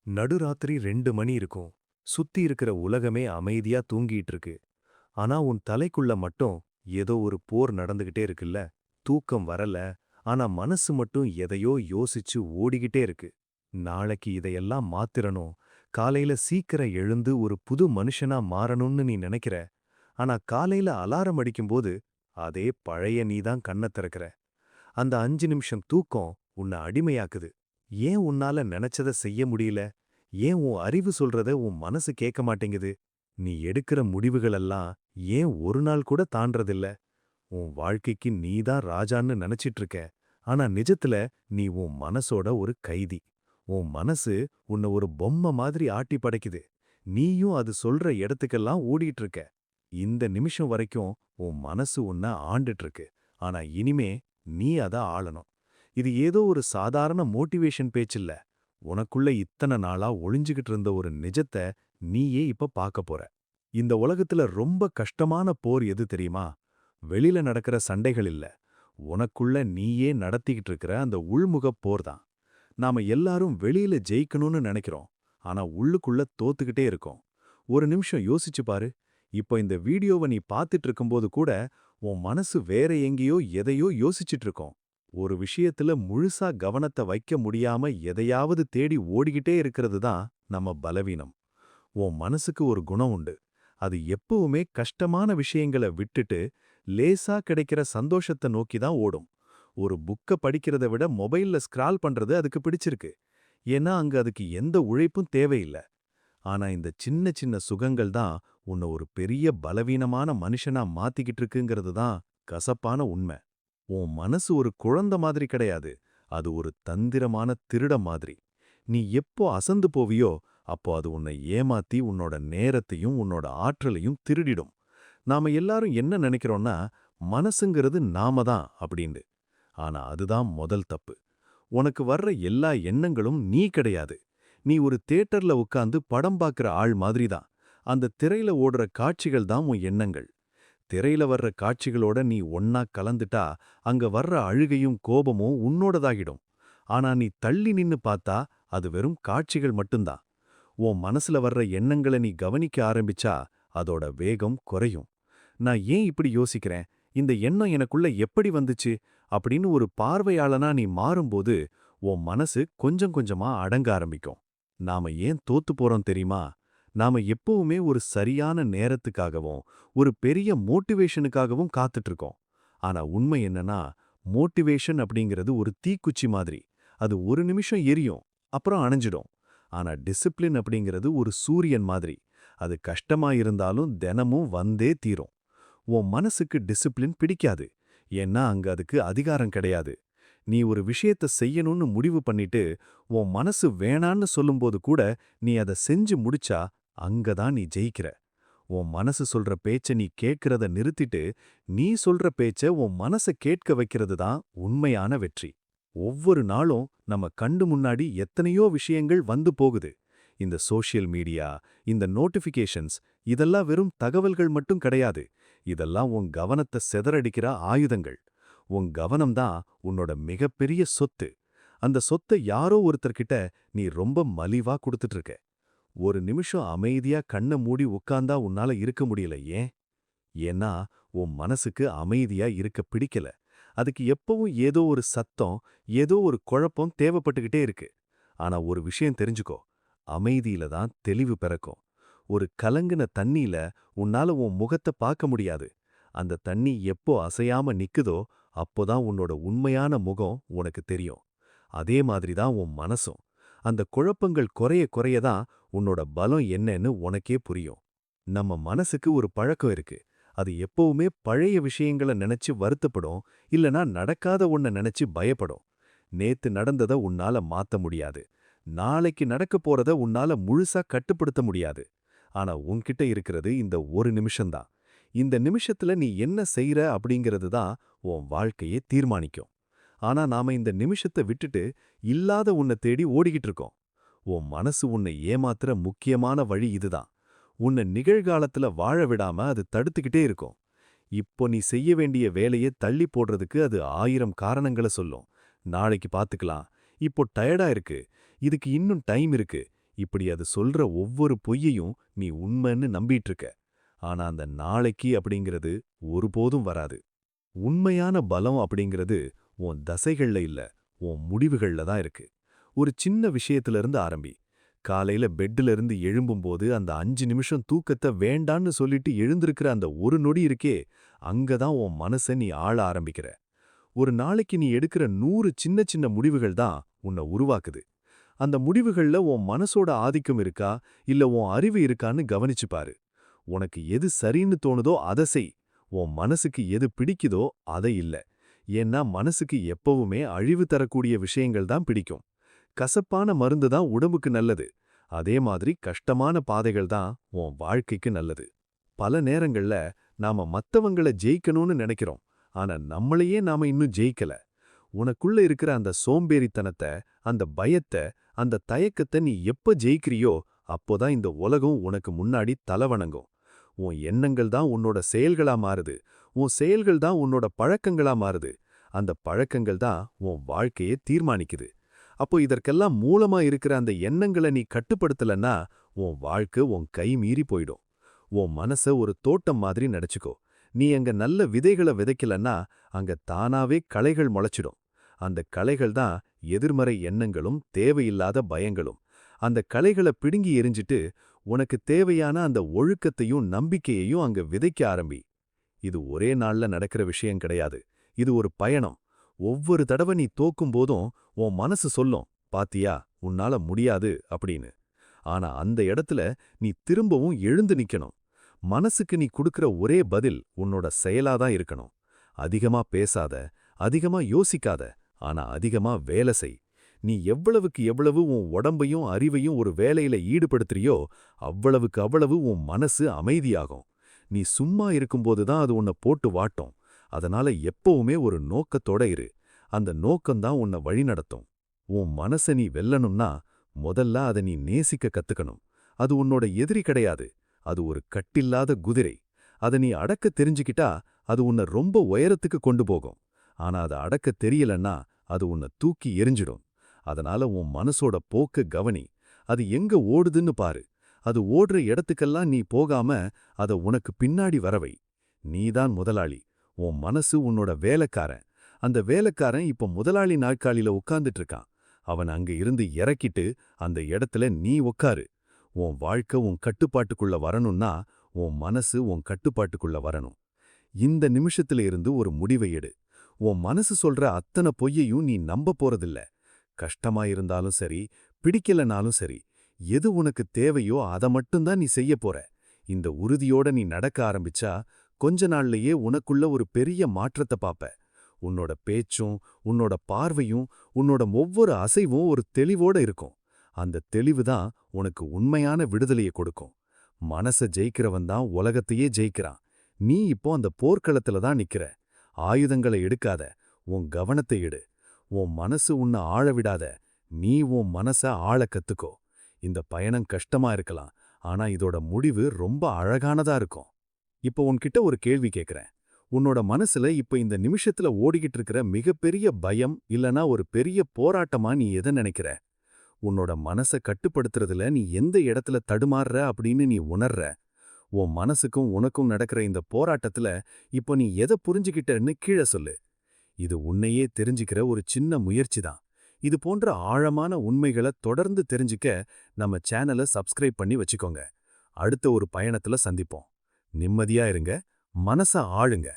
நடுராத்திரி 2 மணி இருக்கும். சுத்தி இருக்கிற உலகமே அமைதியா தூங்கிட்டு இருக்கு. ஆனா உன் தலைக்குள்ள மட்டும் ஏதோ ஒரு போர் நடந்துகிட்டே இருக்குல்ல. தூக்கம் வரல. ஆனா மனசு மட்டும் எதையோ யோசிச்சு ஓடிக்கிட்டே இருக்கு. நாளைக்கு இதையெல்லாம் மாத்திரணும். காலையில சீக்கிரம் எழுந்து ஒரு புது மனுஷனா மாறணும்னு நீ நினைக்கிற. ஆனா காலையில அலாரம் அடிக்கும்போது அதே பழைய நீதான் கண்ணத் திறக்கிற. அந்த 5 நிமிஷம் தூக்கம் உன்னை அடிமையாக்குது. ஏன் உன்னால நினைச்சத செய்ய முடியல? ஏன் உன் அறிவு சொல்றத உன் மனசு கேட்க மாட்டேங்குது? நீ எடுக்கிற முடிவுகளெல்லாம் ஏன் ஒரு நாள் கூட தாண்டறதில்ல? உன் வாழ்க்கைக்கு நீதான் ராஜான்னு நினைச்சிட்டு இருக்க. ஆனா நிஜத்துல நீ உன் மனசோட ஒரு கைதி. உன் மனசு உன்னை ஒரு பொம்மை மாதிரி ஆட்டி படைக்குது. நீயும் அது சொல்ற இடத்துக்கெல்லாம் ஓடிட்டு இருக்க. இந்த நிமிஷம் வரைக்கும் உன் மனசு உன்னை ஆண்டுட்டு இருக்கு. ஆனா இனிமே நீ அத ஆளணும். இது ஏதோ ஒரு சாதாரண மோட்டிவேஷன் பேச்சில்ல. உனக்குள்ள இத்தன நாளா ஒளிஞ்சுகிட்டு இருந்த ஒரு நிஜத்த நீயே இப்ப பார்க்க போற. இந்த உலகத்துல ரொம்ப கஷ்டமான போர் எது தெரியுமா? வெளியில நடக்கிற சண்டைகள் இல்ல. உனக்குள்ள நீயே நடத்திக்கிட்டு இருக்கிற அந்த உள்முகப் போர் தான். நாம எல்லாரும் வெளியில ஜெயிக்கணும்னு நினைக்கிறோம். ஆனா உள்ளுக்குள்ள தோத்துக்கிட்டே இருக்கோம். ஒரு நிமிஷம் யோசிச்சு பாரு. இப்போ இந்த வீடியோவ நீ பார்த்துட்டு இருக்கும்போது கூட உன் மனசு வேற எங்கேயோ எதையோ யோசிச்சுட்டு இருக்கும். ஒரு விஷயத்துல முழுசா கவனத்த வைக்க முடியாம எதையாவது தேடி ஓடிக்கிட்டே இருக்கிறது தான் நம்ம பலவீனம். உன் மனசுக்கு ஒரு குணம் உண்டு. அது எப்பவுமே கஷ்டமான விஷயங்கள விட்டுட்டு லேசா கிடைக்கிற சந்தோஷத்த நோக்கி தான் ஓடும். ஒரு புக்க படிக்கிறத விட மொபைல்ல ஸ்க்ரால் பண்றது அதுக்கு பிடிச்சிருக்கு. ஏன்னா அங்க அதுக்கு எந்த உழைப்பும் தேவையில்ல. ஆனா இந்த சின்ன சின்ன சுகங்கள் தான் உன்னை ஒரு பெரிய பலவீனமான மனுஷனா மாத்திக்கிட்டு இருக்குங்கிறது தான் கசப்பான உண்மை. உன் மனசு ஒரு குழந்தை மாதிரி கிடையாது. அது ஒரு தந்திரமான திருடன் மாதிரி. நீ எப்போ அசந்து போவியோ, அப்போ அது உன்னை ஏமாத்தி உன்னோட நேரத்தையும் உன்னோட ஆற்றலையும் திருடிடும். நாம எல்லாரும் என்ன நினைக்கிறோம்னா, மனசுங்கிறது நாம தான் அப்படின்னு. ஆனா அதுதான் முதல் தப்பு. உனக்கு வர்ற எல்லா எண்ணங்களும் நீ கிடையாது. நீ ஒரு தியேட்டர்ல உட்கார்ந்து படம் பார்க்கிற ஆள் மாதிரி தான். அந்த திரையில ஓடுற காட்சிகள் தான் உன் எண்ணங்கள். திரையில வர்ற காட்சிகளோட நீ ஒண்ணா கலந்துட்டா, அங்க வர்ற அழுகையும் கோபமும் உன்னோடதாகிடும். ஆனா நீ தள்ளி நின்னு பார்த்தா, அது வெறும் காட்சிகள் மட்டும்தான். உன் மனசுல வர்ற எண்ணங்கள நீ கவனிக்க ஆரம்பிச்சா, அதோட வேகம் குறையும். நான் ஏன் இப்படி யோசிக்கிறேன்? இந்த எண்ணம் எனக்குள்ள எப்படி வந்துச்சு? அப்படின்னு ஒரு பார்வையாளனா நீ மாறும்போது, உன் மனசு கொஞ்சம் கொஞ்சமா அடங்க ஆரம்பிக்கும். நாம ஏன் தோத்து போறோம் தெரியுமா? நாம எப்பவுமே ஒரு சரியான நேரத்துக்காகவும், ஒரு பெரிய மோட்டிவேஷனுக்காகவும் காத்துட்டு இருக்கோம். ஆனா உண்மை என்னன்னா, மோட்டிவேஷன் அப்படிங்கிறது ஒரு தீக்குச்சி மாதிரி. அது ஒரு நிமிஷம் எரியும், அப்புறம் அணைஞ்சிடும். ஆனா டிசிப்ளின் அப்படிங்கிறது ஒரு சூரியன் மாதிரி. அது கஷ்டமா இருந்தாலும் தினமும் வந்தே தீரும். உன் மனசுக்கு டிசிப்ளின் பிடிக்காது. ஏன்னா அங்க அதுக்கு அதிகாரம் கிடையாது. நீ ஒரு விஷயத்த செய்யணும்னு முடிவு பண்ணிட்டு, உன் மனசு வேணான்னு சொல்லும்போது கூட நீ அத செஞ்சு முடிச்சா, அங்க தான் நீ ஜெயிக்கிற. உன் மனசு சொல்ற பேச்ச நீ கேட்கிறத நிறுத்திட்டு, நீ சொல்ற பேச்ச உன் மனச கேட்க வைக்கிறது தான் உண்மையான வெற்றி. ஒவ்வொரு நாளும் நம்ம கண்டு முன்னாடி எத்தனையோ விஷயங்கள் வந்து போகுது. இந்த சோஷியல் மீடியா, இந்த நோட்டிஃபிகேஷன்ஸ் இதெல்லாம் வெறும் தகவல்கள் மட்டும் கிடையாது. இதெல்லாம் உன் கவனத்த சிதறடிக்கிற ஆயுதங்கள். உன் கவனம் தான் உன்னோட மிகப்பெரிய சொத்து. அந்த சொத்தை யாரோ ஒருத்தர்கிட்ட நீ ரொம்ப மலிவா கொடுத்துட்டு இருக்க. ஒரு நிமிஷம் அமைதியா கண்ண மூடி உட்கார்ந்தா உன்னால இருக்க முடியல ஏன்? ஏன்னா உன் மனசுக்கு அமைதியா இருக்க பிடிக்கல. அதுக்கு எப்பவும் ஏதோ ஒரு சத்தம், ஏதோ ஒரு குழப்பம் தேவைப்பட்டுக்கிட்டே இருக்கு. ஆனா ஒரு விஷயம் தெரிஞ்சுக்கோ. அமைதியில தான் தெளிவு பிறக்கும். ஒரு கலங்கின தண்ணியில உன்னால உன் முகத்த பார்க்க முடியாது. அந்த தண்ணி எப்போ அசையாம நிக்குதோ, அப்போதான் உன்னோட உண்மையான முகம் உனக்கு தெரியும். அதே மாதிரி தான் உன் மனசும். அந்த குழப்பங்கள் குறைய குறைய தான் உன்னோட பலம் என்னன்னு உனக்கே புரியும். நம்ம மனசுக்கு ஒரு பழக்கம் இருக்கு. அது எப்பவுமே பழைய விஷயங்கள நினைச்சு வருத்தப்படும், இல்லனா நடக்காத ஒண்ண நினைச்சு பயப்படும். நேத்து நடந்தத உன்னால மாத்த முடியாது. நாளைக்கு நடக்கப் போறத உன்னால முழுசா கட்டுப்படுத்த முடியாது. ஆனா உன்கிட்ட இருக்கிறது இந்த ஒரு நிமிஷம்தான். இந்த நிமிஷத்துல நீ என்ன செய்ற அப்படிங்கிறது தான் உன் வாழ்க்கையே தீர்மானிக்கும். ஆனா நாம இந்த நிமிஷத்த விட்டுட்டு இல்லாத உன்னை தேடி ஓடிக்கிட்டு இருக்கோம். உன் மனசு உன்னை ஏமாத்துற முக்கியமான வழி இதுதான். உன்னை நிகழ்காலத்துல வாழ விடாம அது தடுத்துக்கிட்டே இருக்கும். இப்போ நீ செய்ய வேண்டிய வேலைய தள்ளி போடுறதுக்கு அது 1000 காரணங்கள சொல்லும். நாளைக்கு பாத்துக்கலாம். இப்போ டயர்டா இருக்கு. இதுக்கு இன்னும் டைம் இருக்கு. இப்படி அது சொல்ற ஒவ்வொரு பொய்யையும் நீ உண்மைன்னு நம்பிட்டு இருக்க. ஆனா அந்த நாளைக்கு அப்படிங்கிறது ஒருபோதும் வராது. உண்மையான பலம் அப்படிங்கிறது உன் தசைகள்ல இல்ல, உன் முடிவுகள்ல தான் இருக்கு. ஒரு சின்ன விஷயத்துல இருந்து ஆரம்பி. காலையில பெட்ல இருந்து எழும்பும்போது அந்த 5 நிமிஷம் தூக்கத்த வேண்டான்னு சொல்லிட்டு எழுந்திருக்கிற அந்த ஒரு நொடி இருக்கே, அங்கதான் உன் மனச நீ ஆள ஆரம்பிக்கிற. ஒரு நாளைக்கு நீ எடுக்கிற 100 சின்ன சின்ன முடிவுகள் தான் உன்னை உருவாக்குது. அந்த முடிவுகள்ல உன் மனசோட ஆதிக்கம் இருக்கா, இல்ல உன் அறிவு இருக்கான்னு கவனிச்சு பாரு. உனக்கு எது சரின்னு தோணுதோ அத செய். உன் மனசுக்கு எது பிடிக்குதோ அதை இல்ல. ஏன்னா மனசுக்கு எப்பவுமே அழிவு தரக்கூடிய விஷயங்கள் தான் பிடிக்கும். கசப்பான மருந்து தான் உடம்புக்கு நல்லது. அதே மாதிரி கஷ்டமான பாதைகள் தான் உன் வாழ்க்கைக்கு நல்லது. பல நேரங்கள்ல நாம மத்தவங்கள ஜெயிக்கணும்னு நினைக்கிறோம். ஆனா நம்மளையே நாம இன்னும் ஜெயிக்கல. உனக்குள்ள இருக்கிற அந்த சோம்பேறித்தனத்த, அந்த பயத்த, அந்த தயக்கத்த நீ எப்ப ஜெயிக்கிறியோ அப்போதான் இந்த உலகம் உனக்கு முன்னாடி தல வணங்கும். உன் எண்ணங்கள் தான் உன்னோட செயல்களா மாறுது. உன் செயல்கள் தான் உன்னோட பழக்கங்களா மாறுது. அந்த பழக்கங்கள் தான் உன் வாழ்க்கையை தீர்மானிக்குது. அப்போ இதற்கெல்லாம் மூலமா இருக்கிற அந்த எண்ணங்கள நீ கட்டுப்படுத்தலன்னா உன் வாழ்க்கை உன் கை மீறி போயிடும். உன் மனச ஒரு தோட்டம் மாதிரி நடிச்சுக்கோ. நீ அங்க நல்ல விதைகளை விதைக்கலன்னா அங்க தானாவே களைகள் முளைச்சிடும். அந்த களைகள் தான் எதிர்மறை எண்ணங்களும் தேவையில்லாத பயங்களும். அந்த களைகளை பிடுங்கி எரிஞ்சிட்டு உனக்கு தேவையான அந்த ஒழுக்கத்தையும் நம்பிக்கையையும் அங்க விதைக்க ஆரம்பி. இது ஒரே நாள்ல நடக்கிற விஷயம் கிடையாது. இது ஒரு பயணம். ஒவ்வொரு தடவை நீ தோக்கும் போதும் உன் மனசு சொல்லும், பாத்தியா உன்னால முடியாது அப்படின்னு. ஆனா அந்த இடத்துல நீ திரும்பவும் எழுந்து நிக்கணும். மனசுக்கு நீ குடுக்கிற ஒரே பதில் உன்னோட செயலாதான் இருக்கணும். அதிகமா பேசாத, அதிகமா யோசிக்காத, ஆனா அதிகமா வேலை செய். நீ எவ்வளவுக்கு எவ்வளவு உன் உடம்பையும் அறிவையும் ஒரு வேலையில ஈடுபடுத்துறியோ அவ்வளவுக்கு அவ்வளவு உன் மனசு அமைதியாகும். நீ சும்மா இருக்கும்போது தான் அது உன்னை போட்டு வாட்டும். அதனால எப்பவுமே ஒரு நோக்கத்தோட இரு. அந்த நோக்கம்தான் உன்னை வழிநடத்தும். உன் மனச நீ வெல்லணும்னா முதல்ல அதை நீ நேசிக்க கத்துக்கணும். அது உன்னோட எதிரி கிடையாது. அது ஒரு கட்டில்லாத குதிரை. அதை நீ அடக்க தெரிஞ்சுக்கிட்டா அது உன்னை ரொம்ப உயரத்துக்கு கொண்டு போகும். ஆனா அதை அடக்க தெரியலன்னா அது உன்னை தூக்கி எரிஞ்சிடும். அதனால உன் மனசோட போக்க கவனி. அது எங்க ஓடுதுன்னு பாரு. அது ஓடுற இடத்துக்கெல்லாம் நீ போகாம அத உனக்கு பின்னாடி வரவை. நீதான் முதலாளி. உன் மனசு உன்னோட வேலைக்காரன். அந்த வேலைக்காரன் இப்ப முதலாளி நாற்காலியில உட்கார்ந்துட்டு இருக்கான். அவன் அங்க இருந்து இறக்கிட்டு அந்த இடத்துல நீ உட்காரு. உன் வாழ்க்கை உன் கட்டுப்பாட்டுக்குள்ள வரணும்னா உன் மனசு உன் கட்டுப்பாட்டுக்குள்ள வரணும். இந்த நிமிஷத்துல இருந்து ஒரு முடிவை எடு. உன் மனசு சொல்ற அத்தனை பொய்யையும் நீ நம்ப போறதில்ல. கஷ்டமா இருந்தாலும் சரி, பிடிக்கலனாலும் சரி, எது உனக்கு தேவையோ அதை மட்டும்தான் நீ செய்ய போற. இந்த உறுதியோட நீ நடக்க ஆரம்பிச்சா கொஞ்ச நாள்லயே உனக்குள்ள ஒரு பெரிய மாற்றத்தை பாப்ப. உன்னோட பேச்சும் உன்னோட பார்வையும் உன்னோட ஒவ்வொரு அசைவும் ஒரு தெளிவோட இருக்கும். அந்த தெளிவு தான் உனக்கு உண்மையான விடுதலையை கொடுக்கும். மனச ஜெயிக்கிறவன் தான் உலகத்தையே ஜெயிக்கிறான். நீ இப்போ அந்த போர்க்களத்துல தான் நிக்கிற. ஆயுதங்களை எடுக்காத, உன் கவனத்தை எடு. உன் மனசு உன்னை ஆழ விடாத, நீ உன் மனச ஆள கத்துக்கோ. இந்த பயணம் கஷ்டமா இருக்கலாம், ஆனா இதோட முடிவு ரொம்ப அழகானதா இருக்கும். இப்போ உன்கிட்ட ஒரு கேள்வி கேட்கிறேன். உன்னோட மனசுல இப்ப இந்த நிமிஷத்துல ஓடிக்கிட்டு இருக்கிற மிகப்பெரிய பயம் இல்லனா ஒரு பெரிய போராட்டமா நீ எதை நினைக்கிற? உன்னோட மனச கட்டுப்படுத்துறதுல நீ எந்த இடத்துல தடுமாறுற அப்படின்னு நீ உணர்ற? உன் மனசுக்கும் உனக்கும் நடக்கிற இந்த போராட்டத்துல இப்போ நீ எதை புரிஞ்சுக்கிட்டன்னு கீழே சொல்லு. இது உன்னையே தெரிஞ்சுக்கிற ஒரு சின்ன முயற்சி தான். இது போன்ற ஆழமான உண்மைகளை தொடர்ந்து தெரிஞ்சுக்க நம்ம சேனலை சப்ஸ்கிரைப் பண்ணி வச்சுக்கோங்க. அடுத்த ஒரு பயணத்துல சந்திப்போம். நிம்மதியா இருங்க, மனச ஆளுங்க.